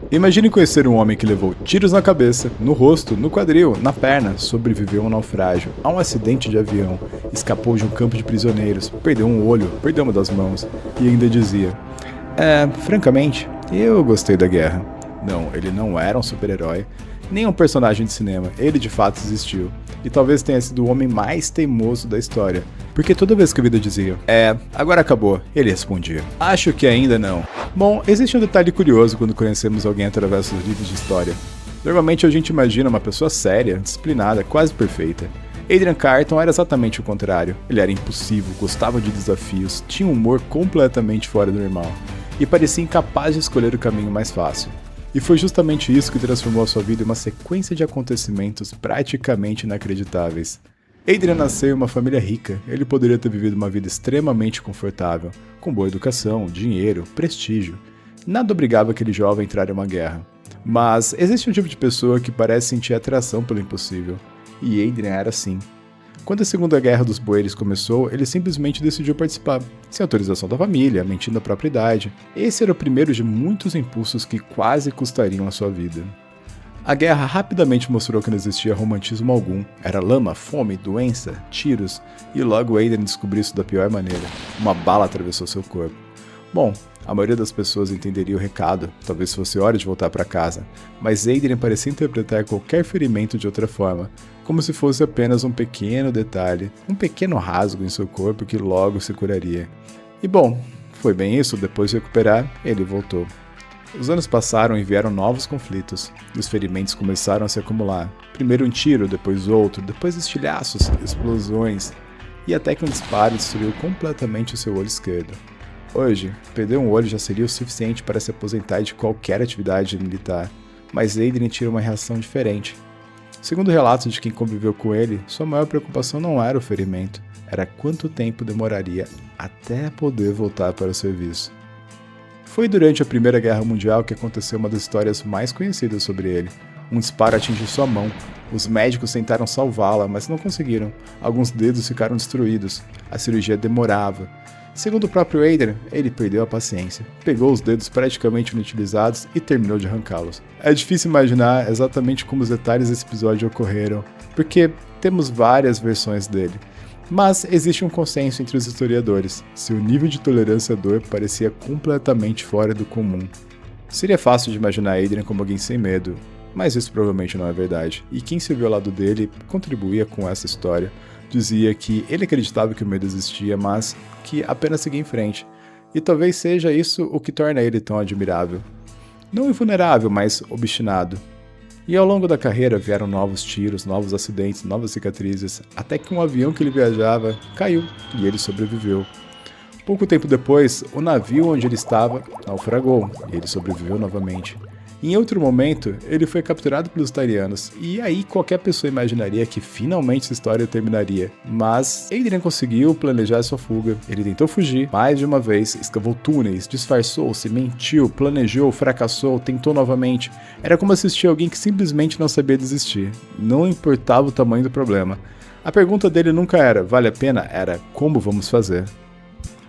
Imagine conhecer um homem que levou tiros na cabeça, no rosto, no quadril, na perna, sobreviveu a um naufrágio, a um acidente de avião, escapou de um campo de prisioneiros, perdeu um olho, perdeu uma das mãos, e ainda dizia: francamente, eu gostei da guerra. Não, ele não era um super-herói, nem um personagem de cinema, ele de fato existiu. E talvez tenha sido o homem mais teimoso da história. Porque toda vez que a vida dizia, agora acabou, ele respondia, acho que ainda não. Bom, existe um detalhe curioso quando conhecemos alguém através dos livros de história. Normalmente a gente imagina uma pessoa séria, disciplinada, quase perfeita. Adrian Carton era exatamente o contrário. Ele era impulsivo, gostava de desafios, tinha um humor completamente fora do normal. E parecia incapaz de escolher o caminho mais fácil. E foi justamente isso que transformou a sua vida em uma sequência de acontecimentos praticamente inacreditáveis. Adrian nasceu em uma família rica, ele poderia ter vivido uma vida extremamente confortável, com boa educação, dinheiro, prestígio. Nada obrigava aquele jovem a entrar em uma guerra. Mas existe um tipo de pessoa que parece sentir atração pelo impossível, e Adrian era assim. Quando a Segunda Guerra dos Boeres começou, ele simplesmente decidiu participar, sem autorização da família, mentindo a própria idade. Esse era o primeiro de muitos impulsos que quase custariam a sua vida. A guerra rapidamente mostrou que não existia romantismo algum. Era lama, fome, doença, tiros, e logo Adrian descobriu isso da pior maneira. Uma bala atravessou seu corpo. Bom, a maioria das pessoas entenderia o recado, talvez fosse hora de voltar para casa, mas Adrian parecia interpretar qualquer ferimento de outra forma, como se fosse apenas um pequeno detalhe, um pequeno rasgo em seu corpo que logo se curaria. E bom, foi bem isso, depois de recuperar, ele voltou. Os anos passaram e vieram novos conflitos, e os ferimentos começaram a se acumular. Primeiro um tiro, depois outro, depois estilhaços, explosões, e até que um disparo destruiu completamente o seu olho esquerdo. Hoje, perder um olho já seria o suficiente para se aposentar de qualquer atividade militar, mas Adrian tinha uma reação diferente. Segundo relatos de quem conviveu com ele, sua maior preocupação não era o ferimento, era quanto tempo demoraria até poder voltar para o serviço. Foi durante a Primeira Guerra Mundial que aconteceu uma das histórias mais conhecidas sobre ele. Um disparo atingiu sua mão. Os médicos tentaram salvá-la, mas não conseguiram. Alguns dedos ficaram destruídos. A cirurgia demorava. Segundo o próprio Adrian, ele perdeu a paciência, pegou os dedos praticamente inutilizados e terminou de arrancá-los. É difícil imaginar exatamente como os detalhes desse episódio ocorreram, porque temos várias versões dele. Mas existe um consenso entre os historiadores, seu nível de tolerância à dor parecia completamente fora do comum. Seria fácil de imaginar Adrian como alguém sem medo, mas isso provavelmente não é verdade, e quem se viu ao lado dele contribuía com essa história. Dizia que ele acreditava que o medo existia, mas que apenas seguia em frente. E talvez seja isso o que torna ele tão admirável. Não invulnerável, mas obstinado. E ao longo da carreira vieram novos tiros, novos acidentes, novas cicatrizes, até que um avião que ele viajava caiu e ele sobreviveu. Pouco tempo depois, o navio onde ele estava naufragou e ele sobreviveu novamente. Em outro momento, ele foi capturado pelos italianos, e aí qualquer pessoa imaginaria que finalmente essa história terminaria. Mas Adrian conseguiu planejar sua fuga. Ele tentou fugir mais de uma vez, escavou túneis, disfarçou-se, mentiu, planejou, fracassou, tentou novamente. Era como assistir alguém que simplesmente não sabia desistir. Não importava o tamanho do problema. A pergunta dele nunca era, vale a pena? Era, como vamos fazer?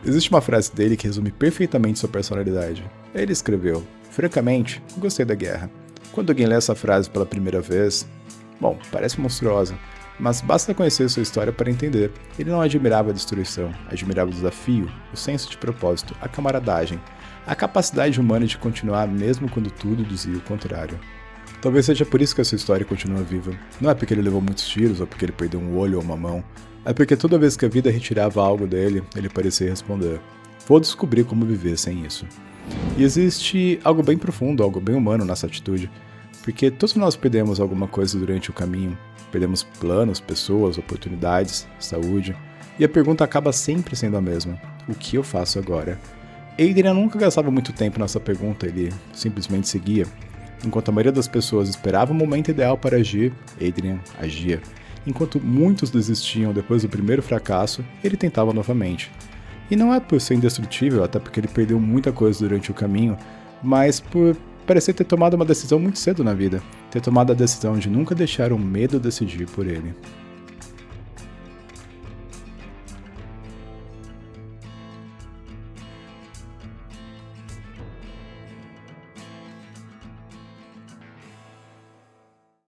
Existe uma frase dele que resume perfeitamente sua personalidade. Ele escreveu: francamente, gostei da guerra. Quando alguém lê essa frase pela primeira vez, bom, parece monstruosa, mas basta conhecer sua história para entender. Ele não admirava a destruição, admirava o desafio, o senso de propósito, a camaradagem, a capacidade humana de continuar mesmo quando tudo dizia o contrário. Talvez seja por isso que essa história continua viva. Não é porque ele levou muitos tiros ou porque ele perdeu um olho ou uma mão, é porque toda vez que a vida retirava algo dele, ele parecia responder: vou descobrir como viver sem isso. E existe algo bem profundo, algo bem humano nessa atitude, porque todos nós perdemos alguma coisa durante o caminho, perdemos planos, pessoas, oportunidades, saúde, e a pergunta acaba sempre sendo a mesma: o que eu faço agora? Adrian nunca gastava muito tempo nessa pergunta, ele simplesmente seguia. Enquanto a maioria das pessoas esperava o momento ideal para agir, Adrian agia. Enquanto muitos desistiam depois do primeiro fracasso, ele tentava novamente. E não é por ser indestrutível, até porque ele perdeu muita coisa durante o caminho, mas por parecer ter tomado uma decisão muito cedo na vida, ter tomado a decisão de nunca deixar o medo decidir por ele.